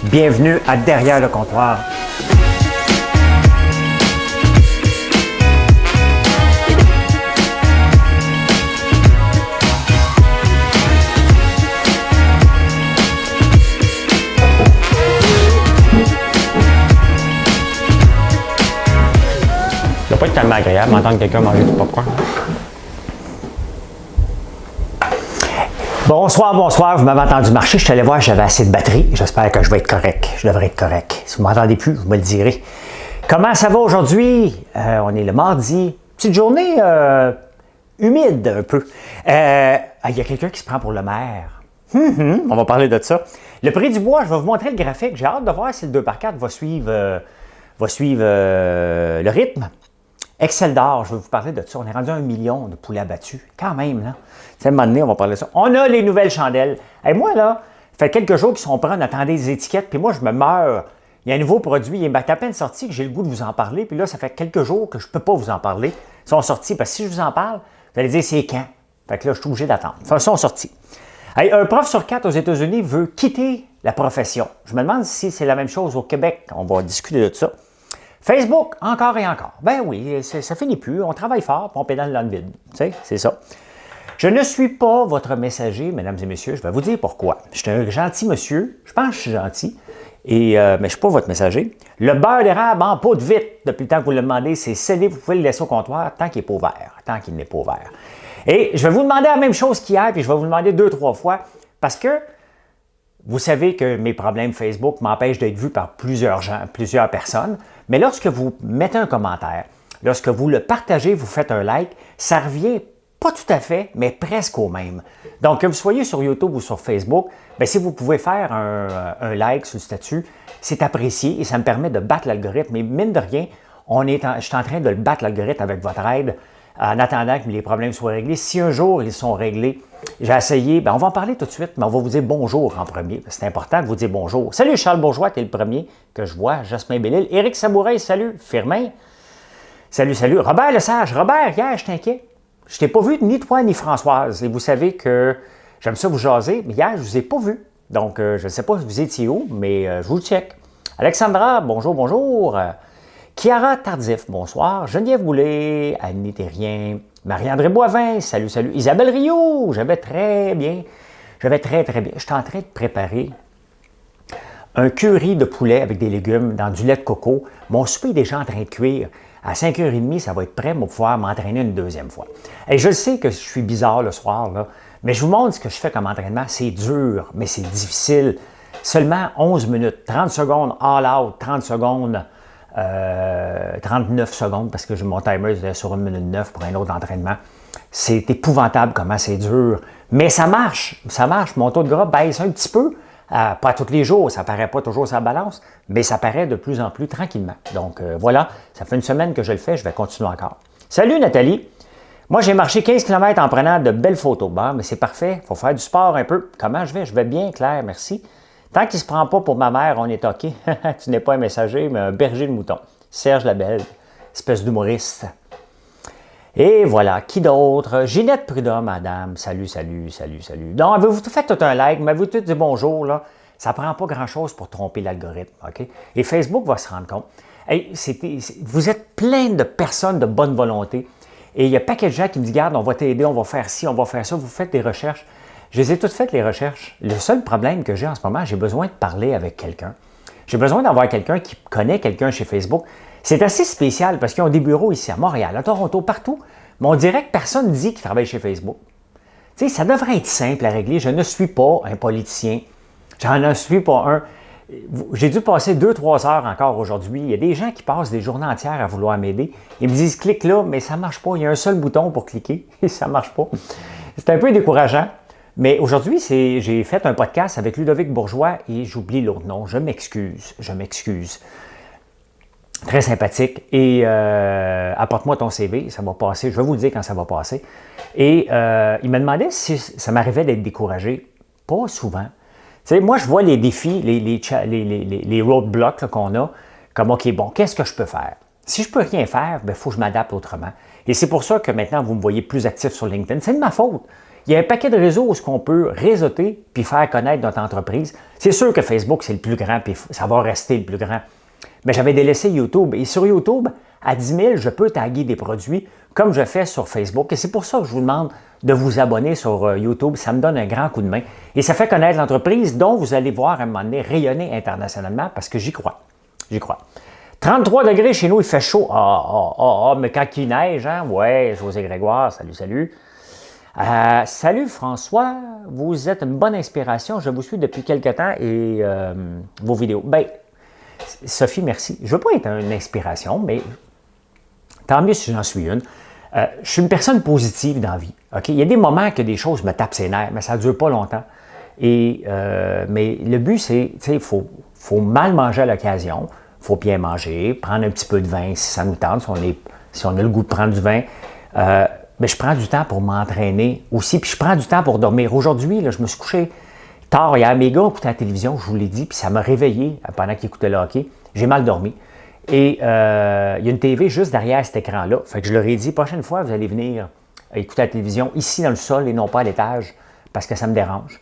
Bienvenue à Derrière le comptoir. Ça doit pas être tellement agréable d'entendre quelqu'un manger du popcorn. Bonsoir, vous m'avez entendu marcher, je suis allé voir, j'avais assez de batterie, j'espère que je vais être correct, je devrais être correct. Si vous ne m'entendez plus, vous me le direz. Comment ça va aujourd'hui? On est le mardi, petite journée humide un peu. Il y a quelqu'un qui se prend pour le maire. On va parler de ça. Le prix du bois, je vais vous montrer le graphique, j'ai hâte de voir si le 2x4 va suivre le rythme. Excel d'or, je vais vous parler de ça. On est rendu à 1 million de poulets abattus. Quand même, là. À un moment donné, on va parler de ça. On a les nouvelles chandelles. Et moi, là, ça fait quelques jours qu'ils sont prêts, on attendait les étiquettes, puis moi, je me meurs. Il y a un nouveau produit, il est à peine sorti, que j'ai le goût de vous en parler, puis là, ça fait quelques jours que je ne peux pas vous en parler. Ils sont sortis, parce que si je vous en parle, vous allez dire c'est quand. Fait que là, je suis obligé d'attendre. Enfin, ils sont sortis. Hey, un prof sur 4 aux États-Unis veut quitter la profession. Je me demande si c'est la même chose au Québec. On va discuter de ça. Facebook, encore et encore. Ben oui, ça finit plus. On travaille fort, puis on pédale dans le vide. Tu sais, c'est ça. Je ne suis pas votre messager, mesdames et messieurs. Je vais vous dire pourquoi. Je suis un gentil monsieur. Je pense que je suis gentil. Mais je ne suis pas votre messager. Le beurre d'érable en pot de vite, depuis le temps que vous le demandez, c'est scellé. Vous pouvez le laisser au comptoir tant qu'il n'est pas ouvert. Tant qu'il n'est pas ouvert. Et je vais vous demander la même chose qu'hier, puis je vais vous demander 2-3 fois, parce que vous savez que mes problèmes Facebook m'empêchent d'être vu par plusieurs gens, plusieurs personnes. Mais lorsque vous mettez un commentaire, lorsque vous le partagez, vous faites un like, ça revient pas tout à fait, mais presque au même. Donc, que vous soyez sur YouTube ou sur Facebook, bien, si vous pouvez faire un like sur le statut, c'est apprécié et ça me permet de battre l'algorithme. Mais mine de rien, je suis en train de le battre l'algorithme avec votre aide en attendant que les problèmes soient réglés. Si un jour ils sont réglés, j'ai essayé, bien, on va en parler tout de suite, mais on va vous dire bonjour en premier. C'est important de vous dire bonjour. Salut Charles Bourgeois, tu es le premier que je vois. Jasmin Bellil. Éric Sabouret, salut. Firmin. Salut. Robert Lesage. Robert, hier, je t'inquiète. Je t'ai pas vu ni toi ni Françoise. Et vous savez que j'aime ça vous jaser, mais hier, je ne vous ai pas vu. Donc, je ne sais pas si vous étiez où, mais je vous check. Alexandra, bonjour. Chiara Tardif, bonsoir. Geneviève Boulet, Annie Terrien, Marie-André Boivin, salut. Isabelle Rio, j'avais très bien. Je suis en train de préparer un curry de poulet avec des légumes dans du lait de coco. Mon souper est déjà en train de cuire. À 5h30, ça va être prêt pour pouvoir m'entraîner une deuxième fois. Et je sais que je suis bizarre le soir, là, mais je vous montre ce que je fais comme entraînement. C'est dur, mais c'est difficile. Seulement 11 minutes, 30 secondes all out, 30 secondes, 39 secondes, parce que mon timer était sur 1 minute 9 pour un autre entraînement. C'est épouvantable comment c'est dur. Mais ça marche. Mon taux de gras baisse un petit peu. Pas tous les jours, ça ne paraît pas toujours sa balance, mais ça paraît de plus en plus tranquillement. Donc voilà, ça fait une semaine que je le fais, je vais continuer encore. Salut Nathalie! Moi, j'ai marché 15 km en prenant de belles photos. Bon, mais c'est parfait, il faut faire du sport un peu. Comment je vais? Je vais bien, Claire, merci. Tant qu'il ne se prend pas pour ma mère, on est OK. Tu n'es pas un messager, mais un berger de mouton. Serge Labelle, espèce d'humoriste. Et voilà, qui d'autre? Ginette Prudhomme, madame. Salut. Donc, avez-vous fait tout un like? M'avez-vous tout dit bonjour, là? Ça ne prend pas grand-chose pour tromper l'algorithme, OK? Et Facebook va se rendre compte. Hey, vous êtes plein de personnes de bonne volonté. Et il y a pas paquet de gens qui me disent, regarde, on va t'aider, on va faire ci, on va faire ça. Vous faites des recherches. Je les ai toutes faites, les recherches. Le seul problème que j'ai en ce moment, j'ai besoin de parler avec quelqu'un. J'ai besoin d'avoir quelqu'un qui connaît quelqu'un chez Facebook. C'est assez spécial parce qu'ils ont des bureaux ici à Montréal, à Toronto, partout. Mais on dirait que personne ne dit qu'il travaille chez Facebook. Tu sais, ça devrait être simple à régler. Je ne suis pas un politicien. J'en ne suis pas un. J'ai dû passer 2-3 heures encore aujourd'hui. Il y a des gens qui passent des journées entières à vouloir m'aider. Ils me disent « clique là », mais ça ne marche pas. Il y a un seul bouton pour cliquer et ça ne marche pas. C'est un peu décourageant. Mais aujourd'hui, j'ai fait un podcast avec Ludovic Bourgeois et j'oublie l'autre nom. Je m'excuse. Très sympathique. Et apporte-moi ton CV, ça va passer. Je vais vous le dire quand ça va passer. Et il m'a demandé si ça m'arrivait d'être découragé. Pas souvent. Tu sais, moi, je vois les défis, les roadblocks qu'on a, comme, OK, bon, qu'est-ce que je peux faire? Si je ne peux rien faire, il faut que je m'adapte autrement. Et c'est pour ça que maintenant, vous me voyez plus actif sur LinkedIn. C'est de ma faute. Il y a un paquet de réseaux où on peut réseauter puis faire connaître notre entreprise. C'est sûr que Facebook, c'est le plus grand, puis ça va rester le plus grand. Mais j'avais délaissé YouTube. Et sur YouTube, à 10 000, je peux taguer des produits comme je fais sur Facebook. Et c'est pour ça que je vous demande de vous abonner sur YouTube. Ça me donne un grand coup de main. Et ça fait connaître l'entreprise dont vous allez voir à un moment donné rayonner internationalement parce que j'y crois. J'y crois. 33 degrés chez nous, il fait chaud. Mais quand il neige, hein? Ouais, José Grégoire, salut, salut. Salut François, vous êtes une bonne inspiration. Je vous suis depuis quelque temps et vos vidéos. Ben, Sophie, merci. Je ne veux pas être une inspiration, mais tant mieux si j'en suis une. Je suis une personne positive dans la vie. Okay? Il y a des moments que des choses me tapent ses nerfs, mais ça ne dure pas longtemps. Mais le but, c'est, il faut mal manger à l'occasion. Il faut bien manger, prendre un petit peu de vin si ça nous tente, si on a le goût de prendre du vin. Mais je prends du temps pour m'entraîner aussi, puis je prends du temps pour dormir. Aujourd'hui, là, je me suis couché tard. Hier, mes gars écoutaient la télévision, je vous l'ai dit, puis ça m'a réveillé pendant qu'ils écoutaient le hockey. J'ai mal dormi. Et il y a une TV juste derrière cet écran-là. Fait que je leur ai dit, prochaine fois, vous allez venir écouter la télévision ici dans le sol et non pas à l'étage, parce que ça me dérange.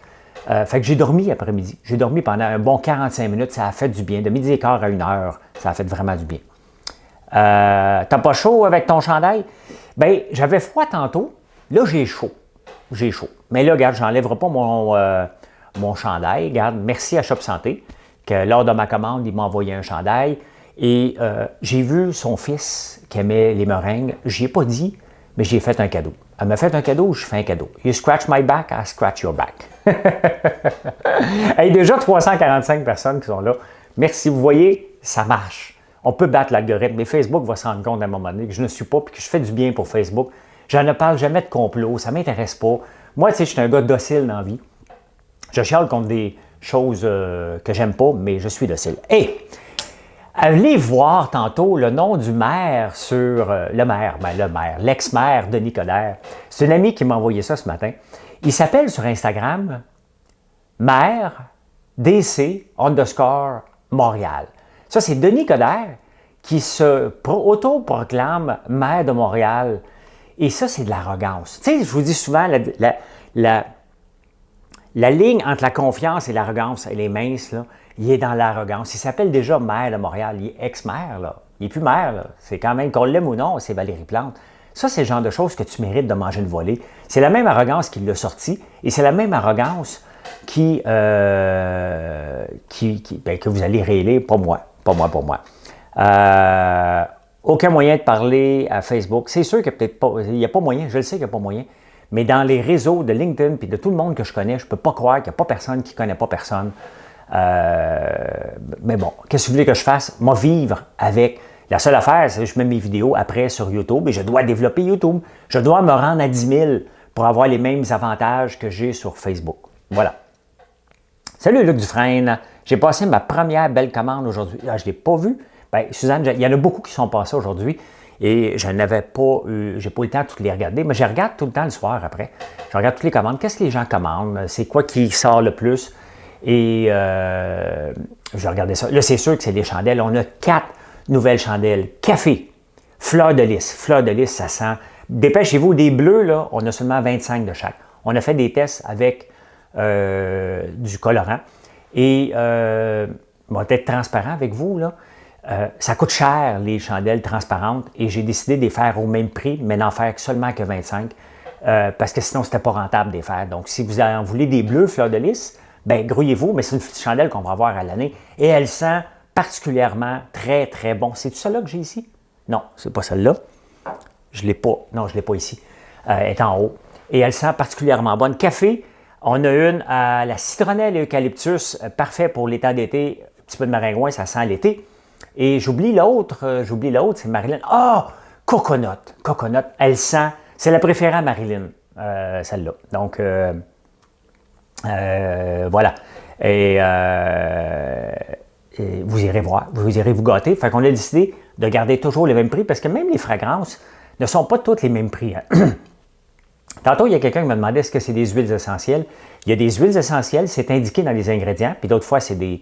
Fait que j'ai dormi après-midi. J'ai dormi pendant un bon 45 minutes. Ça a fait du bien. De 12h15 à 1h, ça a fait vraiment du bien. T'as pas chaud avec ton chandail? Bien, j'avais froid tantôt. Là, j'ai chaud. J'ai chaud. Mais là, regarde, je n'enlèverai pas mon chandail. Regarde, merci à Shop Santé, que lors de ma commande, il m'a envoyé un chandail. Et j'ai vu son fils qui aimait les meringues. Je n'y ai pas dit, mais j'ai fait un cadeau. Elle m'a fait un cadeau, je fais un cadeau. You scratch my back, I scratch your back. Hey, déjà 345 personnes qui sont là. Merci, vous voyez, ça marche. On peut battre l'algorithme, mais Facebook va se rendre compte à un moment donné que je ne suis pas et que je fais du bien pour Facebook. Je ne parle jamais de complot, ça ne m'intéresse pas. Moi, tu sais, je suis un gars docile dans la vie. Je chiale contre des choses que j'aime pas, mais je suis docile. Hey! Allez voir tantôt le nom du maire sur l'ex-maire Denis Coderre. C'est une amie qui m'a envoyé ça ce matin. Il s'appelle sur Instagram maire DC_Montréal. Ça, c'est Denis Coderre qui se autoproclame maire de Montréal. Et ça, c'est de l'arrogance. Tu sais, je vous dis souvent, la ligne entre la confiance et l'arrogance, elle est mince, là. Il est dans l'arrogance. Il s'appelle déjà maire de Montréal. Il est ex-maire, là. Il n'est plus maire, là. C'est quand même, qu'on l'aime ou non, c'est Valérie Plante. Ça, c'est le genre de choses que tu mérites de manger une volée. C'est la même arrogance qui l'a sorti et c'est la même arrogance que vous allez réélire, pas moi. Aucun moyen de parler à Facebook. C'est sûr qu'il n'y a peut-être pas, il n'y a pas moyen, je le sais qu'il n'y a pas moyen, mais dans les réseaux de LinkedIn et de tout le monde que je connais, je ne peux pas croire qu'il n'y a pas personne qui ne connaît pas personne. Mais bon, qu'est-ce que vous voulez que je fasse? Moi, vivre avec. La seule affaire, c'est que je mets mes vidéos après sur YouTube et je dois développer YouTube. Je dois me rendre à 10 000 pour avoir les mêmes avantages que j'ai sur Facebook. Voilà. Salut Luc Dufresne. J'ai passé ma première belle commande aujourd'hui. Je ne l'ai pas vue. Bien, Suzanne, il y en a beaucoup qui sont passés aujourd'hui et je n'avais pas eu, j'ai pas eu le temps de toutes les regarder, mais je regarde tout le temps le soir après. Je regarde toutes les commandes. Qu'est-ce que les gens commandent? C'est quoi qui sort le plus? Et je vais regarder ça. Là, c'est sûr que c'est des chandelles. On a 4 nouvelles chandelles. Café, fleur de lys. Fleur de lys, ça sent. Dépêchez-vous, des bleus, là, on a seulement 25 de chaque. On a fait des tests avec du colorant. Et on va être transparent avec vous, là. Ça coûte cher, les chandelles transparentes, et j'ai décidé de les faire au même prix, mais n'en faire seulement que 25, parce que sinon, c'était pas rentable de les faire. Donc, si vous en voulez des bleus, fleur de lys, bien, grouillez-vous, mais c'est une chandelle qu'on va avoir à l'année, et elle sent particulièrement très, très bon. C'est-tu celle-là que j'ai ici? Non, c'est pas celle-là. Je ne l'ai pas. Non, je ne l'ai pas ici. Elle est en haut. Et elle sent particulièrement bonne. Café, on a une à la citronnelle et eucalyptus, parfait pour l'état d'été. Un petit peu de maringouin, ça sent l'été. Et j'oublie l'autre, c'est Marilyn. Ah! Coconut. Coconut, elle sent. C'est la préférée à Marilyn, celle-là. Donc, voilà. Et vous irez voir, vous irez vous gâter. Fait qu'on a décidé de garder toujours les mêmes prix parce que même les fragrances ne sont pas toutes les mêmes prix. Hein. Tantôt, il y a quelqu'un qui me demandait est-ce que c'est des huiles essentielles. Il y a des huiles essentielles, c'est indiqué dans les ingrédients, puis d'autres fois, c'est des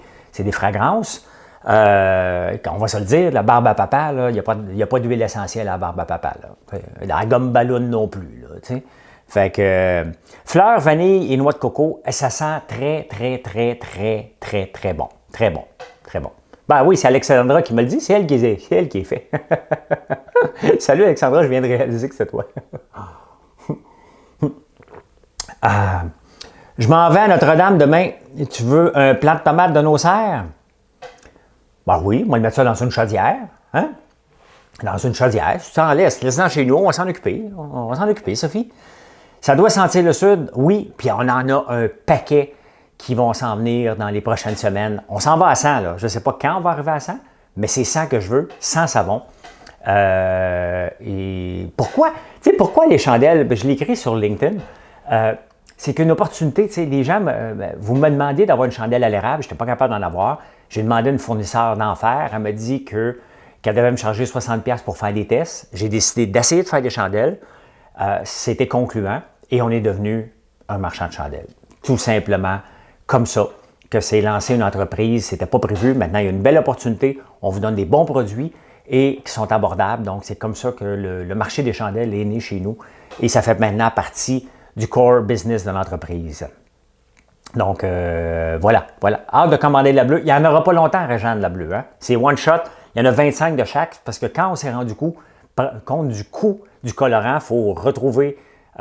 fragrances. On va se le dire, la barbe à papa, là, il n'y a pas d'huile essentielle à la barbe à papa. Là. La gomme ballon non plus. Là, Fait que fleurs, vanille et noix de coco, ça sent très, très, très, très, très, très bon. Très bon. Très bon. Ben oui, c'est Alexandra qui me le dit, c'est elle qui est fait. Salut Alexandra, je viens de réaliser que c'est toi. Je m'en vais à Notre-Dame demain. Tu veux un plant de tomates de nos serres? Ben oui, moi, le mettre ça dans une chaudière. Hein? Dans une chaudière. Si tu t'en laisse-en chez nous, on va s'en occuper. On va s'en occuper, Sophie. Ça doit sentir le sud? Oui. Puis on en a un paquet qui vont s'en venir dans les prochaines semaines. On s'en va à 100, là. Je ne sais pas quand on va arriver à 100, mais c'est 100 que je veux, 100 savons. Et pourquoi? Tu sais, pourquoi les chandelles? Ben, je l'ai écrit sur LinkedIn. C'est qu'une opportunité, tu sais, les gens, vous me demandiez d'avoir une chandelle à l'érable, je n'étais pas capable d'en avoir. J'ai demandé à une fournisseur d'en faire. Elle m'a dit qu'elle devait me charger 60$ pour faire des tests. J'ai décidé d'essayer de faire des chandelles. C'était concluant et on est devenu un marchand de chandelles. Tout simplement comme ça, que c'est lancer une entreprise. C'était pas prévu. Maintenant, il y a une belle opportunité. On vous donne des bons produits et qui sont abordables. Donc, c'est comme ça que le marché des chandelles est né chez nous. Et ça fait maintenant partie du core business de l'entreprise. Donc, voilà. Hâte de commander de la bleue. Il n'y en aura pas longtemps, Régent, de la bleue. Hein? C'est one shot. Il y en a 25 de chaque, parce que quand on s'est rendu compte du coût du colorant, il faut retrouver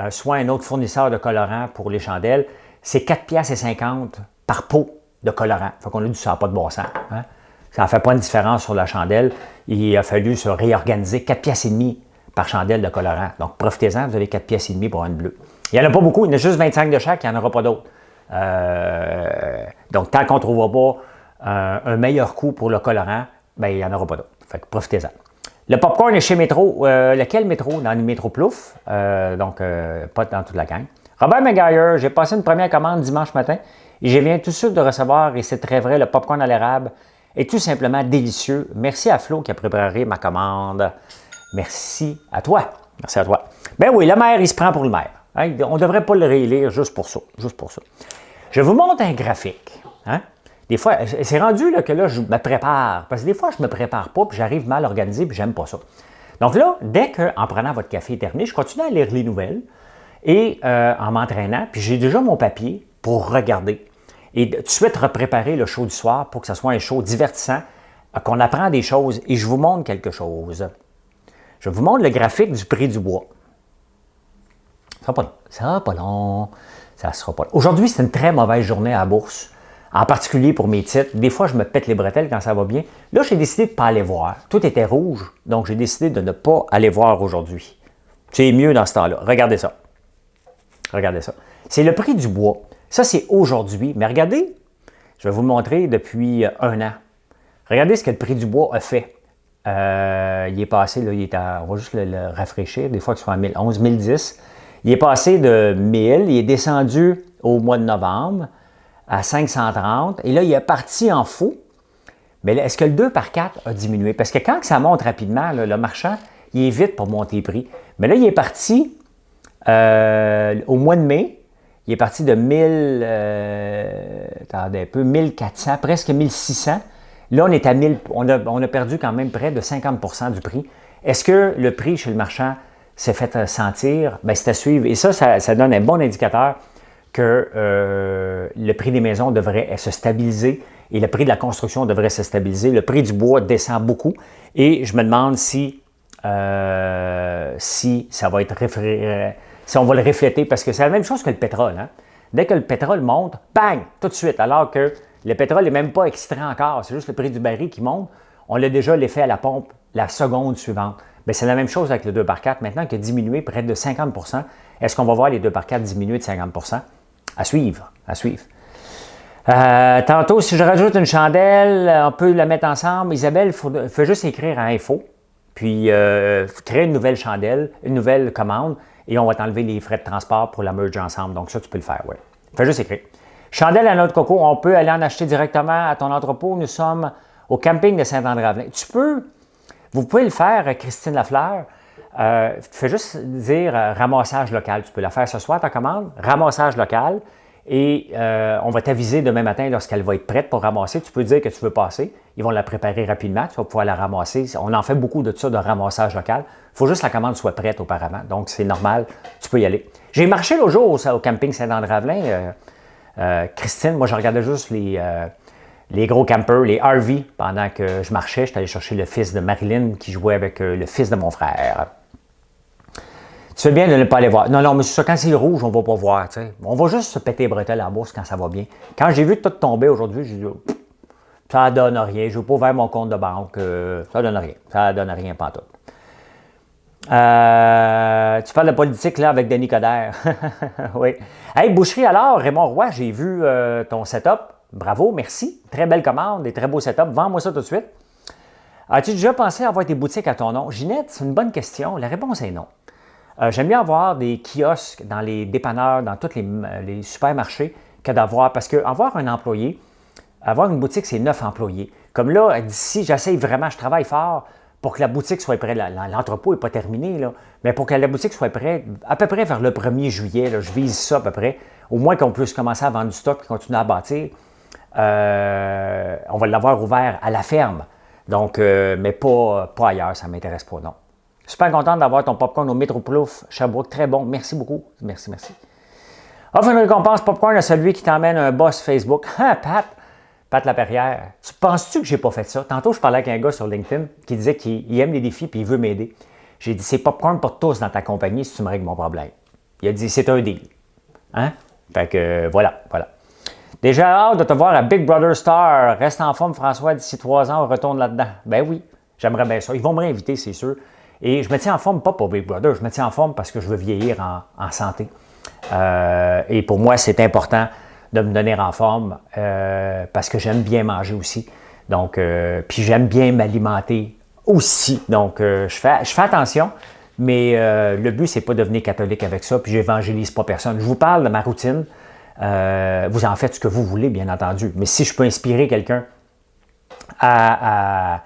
soit un autre fournisseur de colorant pour les chandelles. C'est 4,50$ par pot de colorant. Fait qu'on a dit ça n'a pas de bon sens. Hein? Ça ne fait pas une différence sur la chandelle. Il a fallu se réorganiser. 4,50$ par chandelle de colorant. Donc, profitez-en, vous avez 4,50$ pour une bleue. Il n'y en a pas beaucoup, il y en a juste 25 de chaque, il n'y en aura pas d'autres. Donc, tant qu'on ne trouvera pas un meilleur coût pour le colorant, ben, il n'y en aura pas d'autres. Fait que profitez-en. Le popcorn est chez Métro. Lequel Métro? Dans le Métro Plouf. Donc, pas dans toute la gang. Robert Maguire, j'ai passé une première commande dimanche matin et je viens tout de suite de recevoir, et c'est très vrai, le popcorn à l'érable est tout simplement délicieux. Merci à Flo qui a préparé ma commande. Merci à toi. Merci à toi. Ben oui, le maire, il se prend pour le maire. Hein? On ne devrait pas le réélire juste pour ça. Juste pour ça. Je vous montre un graphique. Hein? Des fois, c'est rendu là, que là, je me prépare. Parce que des fois, je ne me prépare pas, puis j'arrive mal organisé, puis j'aime pas ça. Donc là, dès qu'en prenant votre café terminé, je continue à lire les nouvelles et en m'entraînant, puis j'ai déjà mon papier pour regarder. Et tout de suite, repréparer le show du soir pour que ce soit un show divertissant, qu'on apprend des choses. Et je vous montre quelque chose. Je vous montre le graphique du prix du bois. Ça sera pas long. Ça sera pas long. Ça sera pas long. Aujourd'hui, c'est une très mauvaise journée à la bourse. En particulier pour mes titres. Des fois, je me pète les bretelles quand ça va bien. Là, j'ai décidé de ne pas aller voir. Tout était rouge, donc j'ai décidé de ne pas aller voir aujourd'hui. C'est mieux dans ce temps-là. Regardez ça. Regardez ça. C'est le prix du bois. Ça, c'est aujourd'hui. Mais regardez, je vais vous le montrer depuis un an. Regardez ce que le prix du bois a fait. Il est passé, là, on va juste le rafraîchir, des fois qu'il soit à 1011, 1010. Il est passé de 1000, il est descendu au mois de novembre à 530. Et là, il est parti en fou. Mais est-ce que le 2 par 4 a diminué? Parce que quand ça monte rapidement, là, le marchand, il est vite pour monter les prix. Mais là, il est parti au mois de mai. Il est parti de 1400, presque 1600. Là, on est à 1000. On a perdu quand même près de 50% du prix. Est-ce que le prix chez le marchand s'est fait sentir? Bien, c'est à suivre. Et ça donne un bon indicateur que le prix des maisons devrait se stabiliser et le prix de la construction devrait se stabiliser. Le prix du bois descend beaucoup et je me demande si ça va être si on va le refléter, parce que c'est la même chose que le pétrole. Hein? Dès que le pétrole monte, bang, tout de suite, alors que le pétrole n'est même pas extrait encore, c'est juste le prix du baril qui monte, on a déjà l'effet à la pompe la seconde suivante. Bien, c'est la même chose avec le 2 par 4. Maintenant qu'il a diminué près de 50%, est-ce qu'on va voir les 2 par 4 diminuer de 50%? À suivre, à suivre. Tantôt, si je rajoute une chandelle, on peut la mettre ensemble. Isabelle, il faut juste écrire à info, puis créer une nouvelle chandelle, une nouvelle commande, et on va t'enlever les frais de transport pour la merge ensemble. Donc ça, tu peux le faire, oui. Fais juste écrire. Chandelle à noix de coco, on peut aller en acheter directement à ton entrepôt. Nous sommes au camping de Saint-André-Avelin. Vous pouvez le faire, Christine Lafleur. Fais juste dire ramassage local. Tu peux la faire ce soir, ta commande. Ramassage local. Et on va t'aviser demain matin lorsqu'elle va être prête pour ramasser. Tu peux dire que tu veux passer. Ils vont la préparer rapidement. Tu vas pouvoir la ramasser. On en fait beaucoup de ça, de ramassage local. Il faut juste que la commande soit prête auparavant. Donc, c'est normal. Tu peux y aller. J'ai marché l'autre jour au camping Saint-André-Avelin. Christine, moi, je regardais juste les gros campers, les RV, pendant que je marchais. J'étais allé chercher le fils de Marilyn qui jouait avec le fils de mon frère. Tu fais bien de ne pas aller voir. Non, non, mais c'est ça, quand c'est rouge, on ne va pas voir. T'sais. On va juste se péter les bretelles en bourse quand ça va bien. Quand j'ai vu tout tomber aujourd'hui, j'ai dit, ça ne donne rien. Je ne vais pas ouvrir mon compte de banque. Ça ne donne rien. Ça ne donne rien, pantoute. Tu parles de politique là avec Denis Coderre. Oui. Hey, boucherie alors, Raymond Roy, j'ai vu ton setup. Bravo, merci. Très belle commande et très beau setup. Vends-moi ça tout de suite. As-tu déjà pensé à avoir tes boutiques à ton nom? Ginette, c'est une bonne question. La réponse est non. J'aime bien avoir des kiosques dans les dépanneurs, dans tous les supermarchés, que d'avoir, parce qu'avoir un employé, avoir une boutique, c'est 9 employés. Comme là, d'ici, j'essaye vraiment, je travaille fort pour que la boutique soit prête. L'entrepôt n'est pas terminé, là, mais pour que la boutique soit prête, à peu près vers le 1er juillet, là, je vise ça à peu près, au moins qu'on puisse commencer à vendre du stock et continuer à bâtir. On va l'avoir ouvert à la ferme, donc, mais pas ailleurs, ça ne m'intéresse pas, non. Super content d'avoir ton popcorn au Métroplouf, Sherbrooke. Très bon. Merci beaucoup. Merci, merci. Offre une récompense popcorn à celui qui t'emmène un boss Facebook. Ah, Pat Laperrière. Tu penses-tu que j'ai pas fait ça? Tantôt, je parlais avec un gars sur LinkedIn qui disait qu'il aime les défis et il veut m'aider. J'ai dit, c'est popcorn pour tous dans ta compagnie si tu me règles mon problème. Il a dit, c'est un deal. Hein? Fait que voilà. Déjà hâte de te voir à Big Brother Star. Reste en forme, François, d'ici 3 ans, on retourne là-dedans. Ben oui, j'aimerais bien ça. Ils vont me réinviter, c'est sûr. Et je me tiens en forme, pas pour Big Brother, je me tiens en forme parce que je veux vieillir en santé. Et pour moi, c'est important de me donner en forme parce que j'aime bien manger aussi. Donc, puis j'aime bien m'alimenter aussi. Donc, je fais attention, mais le but, c'est pas de devenir catholique avec ça, puis j'évangélise pas personne. Je vous parle de ma routine. Vous en faites ce que vous voulez, bien entendu. Mais si je peux inspirer quelqu'un à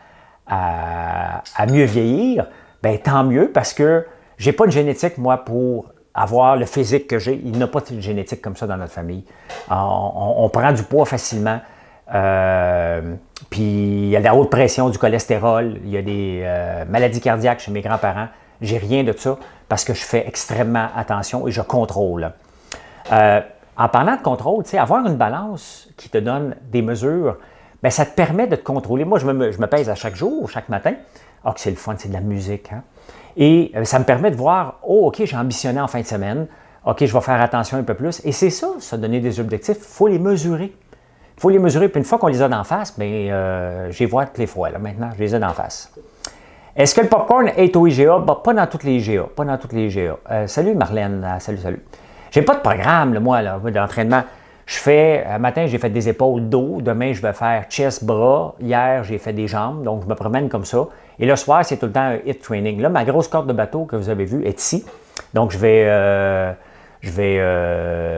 mieux vieillir, bien, tant mieux, parce que j'ai pas de génétique, moi, pour avoir le physique que j'ai. Il n'y a pas de génétique comme ça dans notre famille. On prend du poids facilement. Puis il y a de la haute pression, du cholestérol, il y a des maladies cardiaques chez mes grands-parents. J'ai rien de ça parce que je fais extrêmement attention et je contrôle. En parlant de contrôle, tu sais, avoir une balance qui te donne des mesures, bien, ça te permet de te contrôler. Moi, je me pèse à chaque jour, chaque matin. Ah, que c'est le fun, c'est de la musique. Hein? Et ça me permet de voir, oh, OK, j'ai ambitionné en fin de semaine. OK, je vais faire attention un peu plus. Et c'est ça, donner des objectifs. Il faut les mesurer. Il faut les mesurer. Puis une fois qu'on les a d'en face, bien, je les vois toutes les fois. Là, maintenant, je les ai d'en face. Est-ce que le popcorn est au IGA? Ben, pas dans toutes les IGA. Pas dans toutes les IGA. Salut Marlène. Salut. J'ai pas de programme, là, moi, d'entraînement. Je fais, matin, j'ai fait des épaules, dos. Demain, je vais faire chest, bras. Hier, j'ai fait des jambes. Donc, je me promène comme ça. Et le soir, c'est tout le temps un HIIT training. Là, ma grosse corde de bateau que vous avez vue est ici. Donc, je vais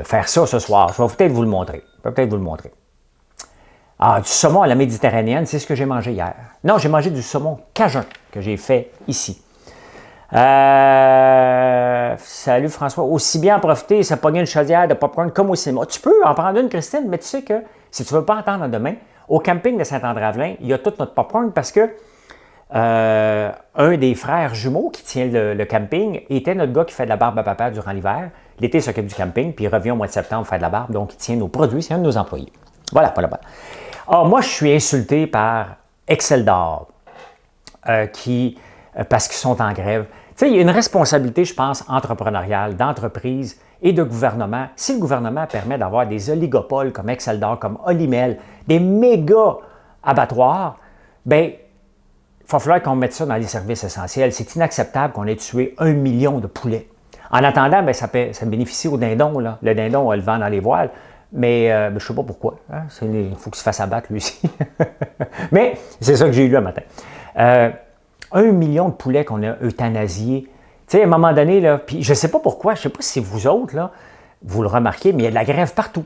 faire ça ce soir. Je vais peut-être vous le montrer. Ah, du saumon à la méditerranéenne, c'est ce que j'ai mangé hier. Non, j'ai mangé du saumon cajun que j'ai fait ici. Salut François. Aussi bien en profiter et se pogner une chaudière de popcorn comme au cinéma. Tu peux en prendre une, Christine, mais tu sais que si tu ne veux pas attendre demain, au camping de Saint-André-Avelin, il y a tout notre popcorn parce que un des frères jumeaux qui tient le camping était notre gars qui fait de la barbe à papa durant l'hiver. L'été, il s'occupe du camping, puis il revient au mois de septembre faire de la barbe, donc il tient nos produits, c'est un de nos employés. Voilà. Alors, moi, je suis insulté par Excel d'or parce qu'ils sont en grève. Tu sais, il y a une responsabilité, je pense, entrepreneuriale, d'entreprise et de gouvernement. Si le gouvernement permet d'avoir des oligopoles comme Excel d'or, comme Olimel, des méga abattoirs, bien, il va falloir qu'on mette ça dans les services essentiels. C'est inacceptable qu'on ait tué 1 million de poulets. En attendant, bien, ça bénéficie aux dindons. Là. Le dindon, on le vend dans les voiles. Mais je ne sais pas pourquoi. Hein? Il faut qu'il se fasse abattre, lui aussi. Mais c'est ça que j'ai lu un matin. 1 million de poulets qu'on a euthanasiés. Tu sais, à un moment donné, là, puis je ne sais pas pourquoi, je ne sais pas si vous autres, là, vous le remarquez, mais il y a de la grève partout.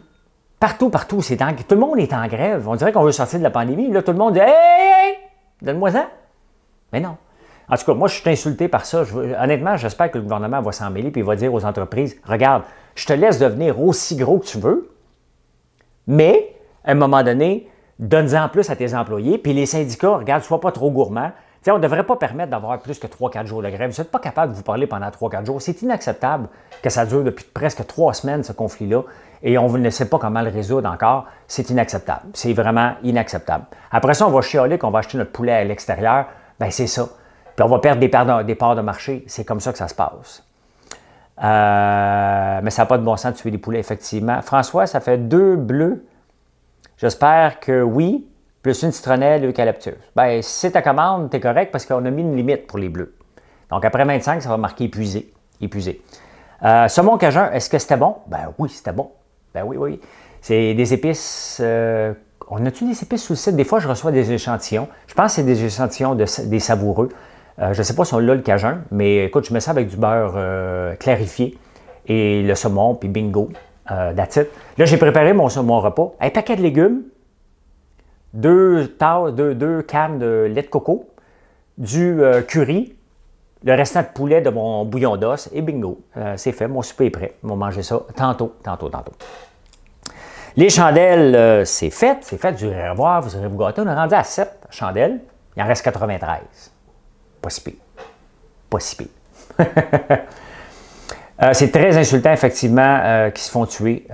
Partout. Tout le monde est en grève. On dirait qu'on veut sortir de la pandémie. Là, tout le monde dit « Hey, donne-moi ça! » Mais non. En tout cas, moi, je suis insulté par ça. Honnêtement, j'espère que le gouvernement va s'en mêler et va dire aux entreprises « Regarde, je te laisse devenir aussi gros que tu veux. Mais, à un moment donné, donne-en plus à tes employés, puis les syndicats, regarde, sois pas trop gourmand. T'sais, on ne devrait pas permettre d'avoir plus que 3-4 jours de grève. Vous n'êtes pas capable de vous parler pendant 3-4 jours. C'est inacceptable que ça dure depuis presque 3 semaines, ce conflit-là, et on ne sait pas comment le résoudre encore. C'est inacceptable. C'est vraiment inacceptable. Après ça, on va chialer qu'on va acheter notre poulet à l'extérieur. Bien, c'est ça. Puis on va perdre des parts de marché. C'est comme ça que ça se passe. Mais ça n'a pas de bon sens de tuer des poulets, effectivement. François, ça fait 2 bleus. J'espère que oui. Plus une citronnelle, eucalyptus. Bien, si c'est ta commande, t'es correct parce qu'on a mis une limite pour les bleus. Donc, après 25, ça va marquer épuisé. Épuisé. Saumon cajun, est-ce que c'était bon? Ben oui, c'était bon. Ben oui, oui. C'est des épices. On a-tu des épices sous le site? Des fois, je reçois des échantillons. Je pense que c'est des échantillons des savoureux. Je ne sais pas si on l'a le cajun, mais écoute, je mets ça avec du beurre clarifié et le saumon, puis bingo. That's it. Là, j'ai préparé mon repas. Un paquet de légumes. 2 cannes de lait de coco, du curry, le restant de poulet de mon bouillon d'os et bingo. C'est fait, mon souper est prêt. On va manger ça tantôt. Les chandelles, c'est fait. Vous irez revoir, vous irez vous gâter. On est rendu à 7 chandelles. Il en reste 93. Pas si pire. C'est très insultant, effectivement, qu'ils se font tuer.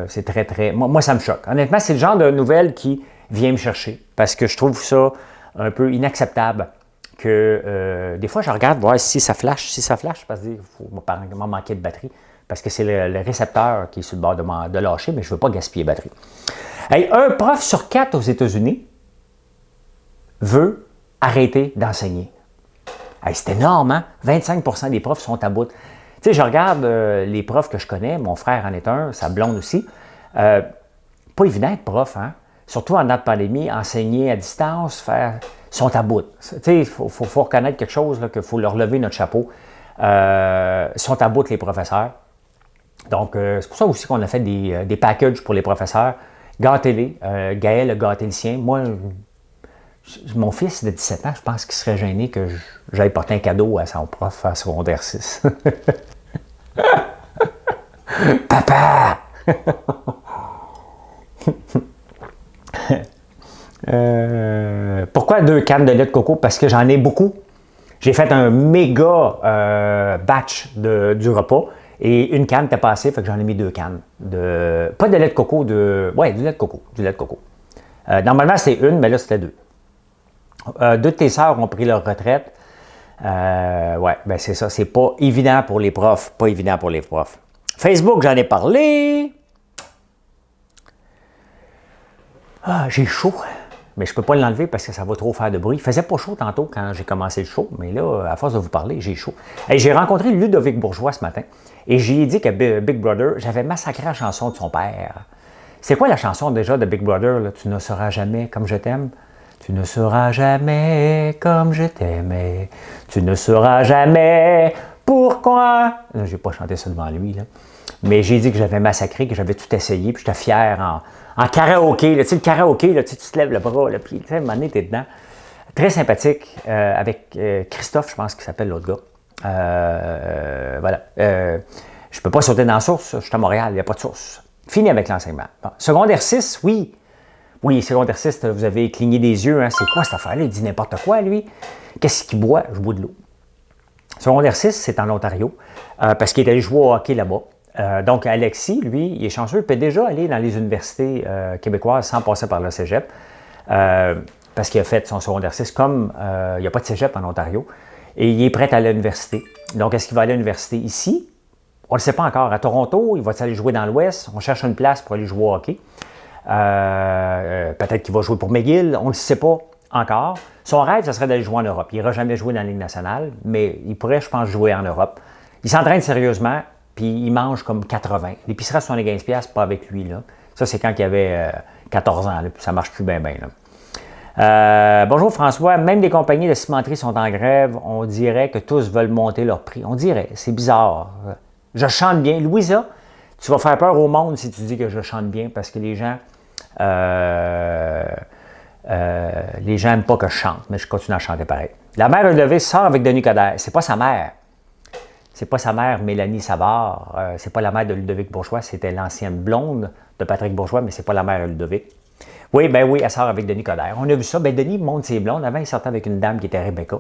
C'est très... Moi, ça me choque. Honnêtement, c'est le genre de nouvelles qui vient me chercher parce que je trouve ça un peu inacceptable que des fois, je regarde voir si ça flash, parce qu'il faut m'en manquer de batterie parce que c'est le récepteur qui est sur le bord de lâcher, mais je ne veux pas gaspiller de batterie. Hey, un prof sur 4 aux États-Unis veut arrêter d'enseigner. Hey, c'est énorme, hein? 25% des profs sont à bout. Tu sais, je regarde les profs que je connais, mon frère en est un, sa blonde aussi. Pas évident d'être prof, hein? Surtout en temps de pandémie, enseigner à distance, sont à bout. Tu sais, il faut reconnaître quelque chose, qu'il faut leur lever notre chapeau. Sont à bout les professeurs. Donc, c'est pour ça aussi qu'on a fait des packages pour les professeurs. Gâtez-les. Gaël a gâté le sien. Moi, mon fils de 17 ans, je pense qu'il serait gêné que j'aille porter un cadeau à son prof à secondaire 6. Papa! Pourquoi 2 cannes de lait de coco? Parce que j'en ai beaucoup. J'ai fait un méga batch du repas et une canne était passée, fait que j'en ai mis 2 cannes. Pas de lait de coco, du lait de coco. Normalement, c'est une, mais là, c'était 2. 2 de tes sœurs ont pris leur retraite. Ben c'est ça. C'est pas évident pour les profs. Facebook, j'en ai parlé. J'ai chaud. Mais je ne peux pas l'enlever parce que ça va trop faire de bruit. Il faisait pas chaud tantôt quand j'ai commencé le show, mais là, à force de vous parler, j'ai chaud. Hey, j'ai rencontré Ludovic Bourgeois ce matin et j'ai dit que Big Brother, j'avais massacré la chanson de son père. C'est quoi la chanson déjà de Big Brother? Là? Tu ne seras jamais comme je t'aime. Tu ne seras jamais comme je t'aimais. Tu ne seras jamais pourquoi. Je n'ai pas chanté ça devant lui, là. Mais j'ai dit que j'avais massacré, que j'avais tout essayé, puis j'étais fier en karaoké. Là, tu sais, le karaoké, là, tu te lèves le bras, là, puis à un moment donné, t'es dedans. Très sympathique, avec Christophe, je pense qu'il s'appelle l'autre gars. Voilà. Je ne peux pas sauter dans la source, je suis à Montréal, il n'y a pas de source. Fini avec l'enseignement. Bon. Secondaire 6, oui. Oui, secondaire 6, vous avez cligné des yeux. Hein. C'est quoi cette affaire-là? Il dit n'importe quoi, lui. Qu'est-ce qu'il boit? Je bois de l'eau. Secondaire 6, c'est en Ontario, parce qu'il est allé jouer au hockey là-bas. Donc, Alexis, lui, il est chanceux, il peut déjà aller dans les universités québécoises sans passer par le cégep, parce qu'il a fait son secondaire 6, comme il n'y a pas de cégep en Ontario, et il est prêt à aller à l'université. Donc, est-ce qu'il va aller à l'université ici? On ne le sait pas encore. À Toronto, il va aller jouer dans l'Ouest. On cherche une place pour aller jouer au hockey. Peut-être qu'il va jouer pour McGill, on ne le sait pas encore. Son rêve, ce serait d'aller jouer en Europe. Il n'ira jamais jouer dans la Ligue nationale, mais il pourrait, je pense, jouer en Europe. Il s'entraîne sérieusement, puis il mange comme 80. L'épicerie à 75$, pas avec lui, là. Ça, c'est quand il avait 14 ans, là, puis ça ne marche plus bien, là. Bonjour François, même les compagnies de cimenterie sont en grève. On dirait que tous veulent monter leur prix. On dirait, c'est bizarre. Je chante bien. Louisa, tu vas faire peur au monde si tu dis que je chante bien, parce que les gens n'aiment pas que je chante, mais je continue à chanter pareil. La mère a levé sort avec Denis Coderre. C'est pas sa mère. C'est pas sa mère, Mélanie Savard. C'est pas la mère de Ludovic Bourgeois. C'était l'ancienne blonde de Patrick Bourgeois, mais c'est pas la mère de Ludovic. Oui, ben oui, elle sort avec Denis Coderre. On a vu ça. Ben Denis montre ses blondes. Avant, il sortait avec une dame qui était Rebecca.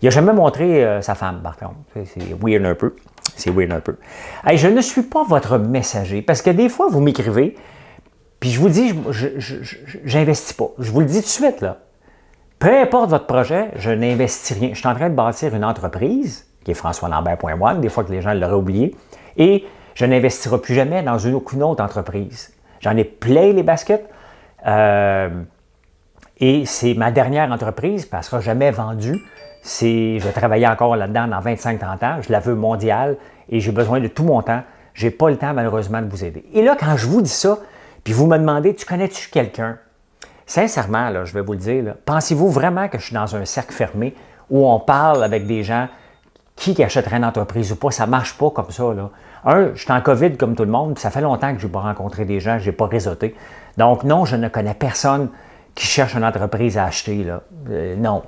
Il n'a jamais montré sa femme, par contre. C'est weird un peu. C'est weird un peu. Hey, je ne suis pas votre messager, parce que des fois, vous m'écrivez, puis je vous dis, j'investis pas. Je vous le dis tout de suite, là. Peu importe votre projet, je n'investis rien. Je suis en train de bâtir une entreprise, qui est françoislambert.one, des fois que les gens l'auraient oublié, et je n'investirai plus jamais dans aucune autre entreprise. J'en ai plein les baskets, et c'est ma dernière entreprise, puis elle ne sera jamais vendue. Je vais travailler encore là-dedans dans 25-30 ans, je la veux mondiale, et j'ai besoin de tout mon temps. Je n'ai pas le temps, malheureusement, de vous aider. Et là, quand je vous dis ça, puis vous me demandez, tu connais-tu quelqu'un? Sincèrement, là, je vais vous le dire, pensez-vous vraiment que je suis dans un cercle fermé où on parle avec des gens qui achèteraient une entreprise ou pas? Ça ne marche pas comme ça. Là. Je suis en COVID comme tout le monde, puis ça fait longtemps que je n'ai pas rencontré des gens, je n'ai pas réseauté. Donc non, je ne connais personne qui cherche une entreprise à acheter. Là. Non.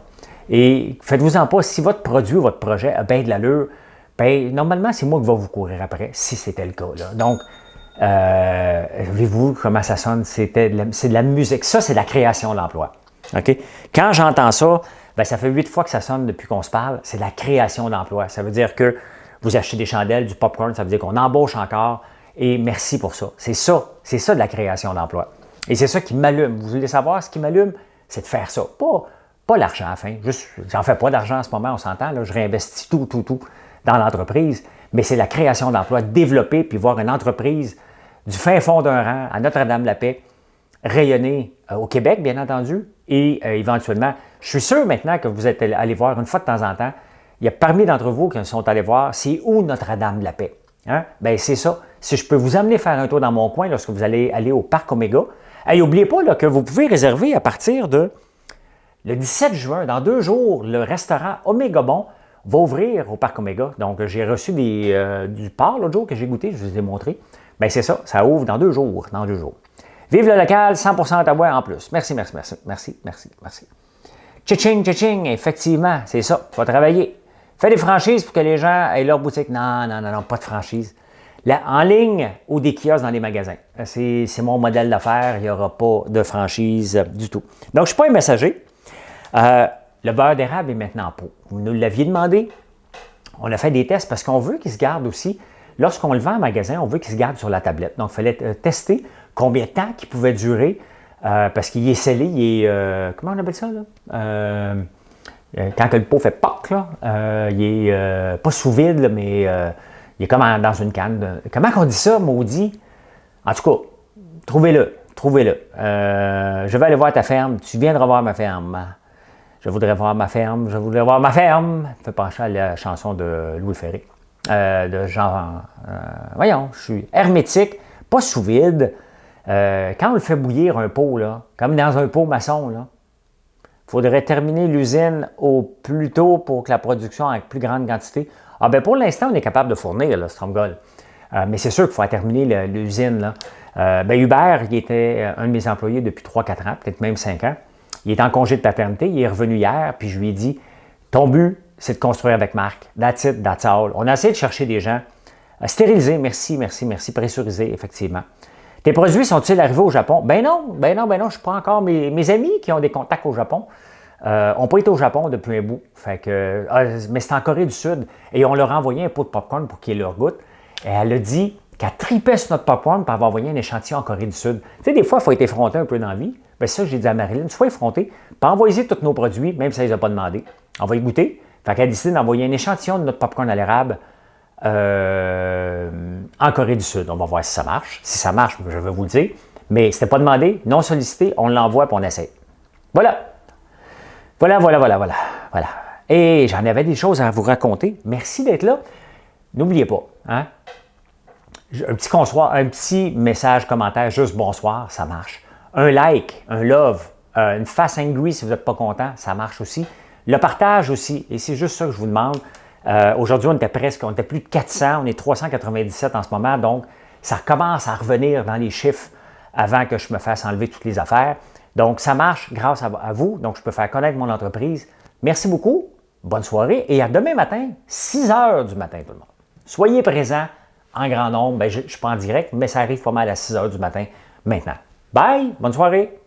Et faites-vous-en pas, si votre produit ou votre projet a bien de l'allure, ben, normalement, c'est moi qui vais vous courir après, si c'était le cas. Là. Donc, savez-vous comment ça sonne? C'est de la musique. Ça, c'est de la création d'emploi. OK? Quand j'entends ça, ben, ça fait 8 fois que ça sonne depuis qu'on se parle. C'est de la création d'emploi. Ça veut dire que vous achetez des chandelles, du popcorn, ça veut dire qu'on embauche encore. Et merci pour ça. C'est ça de la création d'emploi. Et c'est ça qui m'allume. Vous voulez savoir ce qui m'allume? C'est de faire ça. Pas l'argent à la fin. J'en fais pas d'argent en ce moment, on s'entend. Là, je réinvestis tout dans l'entreprise. Mais c'est la création d'emploi, développer puis voir une entreprise du fin fond d'un rang à Notre-Dame-la-Paix, rayonner au Québec, bien entendu, et éventuellement, je suis sûr maintenant que vous êtes allés voir une fois de temps en temps, il y a parmi d'entre vous qui sont allés voir, c'est où Notre-Dame-la-Paix? Hein? Bien, c'est ça. Si je peux vous amener faire un tour dans mon coin lorsque vous allez aller au Parc Omega, et n'oubliez pas là, que vous pouvez réserver à partir de le 17 juin, dans 2 jours, le restaurant Omega Bon va ouvrir au Parc Omega. Donc, j'ai reçu du porc l'autre jour que j'ai goûté, je vous ai montré. Bien, c'est ça ouvre dans 2 jours. Vive le local, 100% Ottawa en plus. Merci. Tching, effectivement, c'est ça, il faut travailler. Fais des franchises pour que les gens aient leur boutique. Non, pas de franchise. Là, en ligne ou des kiosques dans les magasins. C'est mon modèle d'affaires, il n'y aura pas de franchise du tout. Donc, je ne suis pas un messager. Le beurre d'érable est maintenant en pot. Vous nous l'aviez demandé. On a fait des tests parce qu'on veut qu'il se garde aussi. Lorsqu'on le vend en magasin, on veut qu'il se garde sur la tablette. Donc, il fallait tester combien de temps qu'il pouvait durer parce qu'il est scellé, il est... comment on appelle ça, là? Quand le pot fait poc, là, il est pas sous vide, là, mais il est comme dans une canne. Comment on dit ça, maudit? En tout cas, trouvez-le. Je vais aller voir ta ferme. Tu viendras voir ma ferme. Je voudrais voir ma ferme. Fait pencher à la chanson de Louis Ferré. De genre, voyons, je suis hermétique, pas sous vide. Quand on le fait bouillir un pot, là, comme dans un pot maçon, il faudrait terminer l'usine au plus tôt pour que la production ait plus grande quantité. Ah ben pour l'instant, on est capable de fournir, là, Stromgol. Mais c'est sûr qu'il faut terminer l'usine. Hubert, il était un de mes employés depuis 3-4 ans, peut-être même 5 ans. Il est en congé de paternité, il est revenu hier, puis je lui ai dit, ton but, c'est de construire avec Marc. That's it, that's all. On a essayé de chercher des gens. Stérilisés, merci. Pressurisés, effectivement. Tes produits sont-ils arrivés au Japon? Ben non, je ne suis pas encore. Mes amis qui ont des contacts au Japon n'ont pas été au Japon depuis un bout. Mais c'est en Corée du Sud. Et on leur a envoyé un pot de popcorn pour qu'ils leur goûtent. Et elle a dit qu'elle tripait sur notre popcorn pour avoir envoyé un échantillon en Corée du Sud. Tu sais, des fois, il faut être effronté un peu dans la vie. Ben ça, j'ai dit à Marilyn, sois effronté, puis envoyez tous nos produits, même si elle ne les a pas demandé. On va y goûter. Fait qu'elle a décidé d'envoyer un échantillon de notre popcorn à l'érable en Corée du Sud. On va voir si ça marche. Si ça marche, je vais vous le dire. Mais c'était pas demandé, non sollicité, on l'envoie et on essaie. Voilà. Et j'en avais des choses à vous raconter. Merci d'être là. N'oubliez pas, hein? Un petit message, commentaire, juste bonsoir, ça marche. Un like, un love, une face angry si vous n'êtes pas content, ça marche aussi. Le partage aussi, et c'est juste ça que je vous demande. Aujourd'hui, on était plus de 400, on est 397 en ce moment, donc ça commence à revenir dans les chiffres avant que je me fasse enlever toutes les affaires. Donc, ça marche grâce à vous, donc je peux faire connaître mon entreprise. Merci beaucoup, bonne soirée et à demain matin, 6 heures du matin, tout le monde. Soyez présents en grand nombre. Ben, je ne suis pas en direct, mais ça arrive pas mal à 6 heures du matin maintenant. Bye, bonne soirée.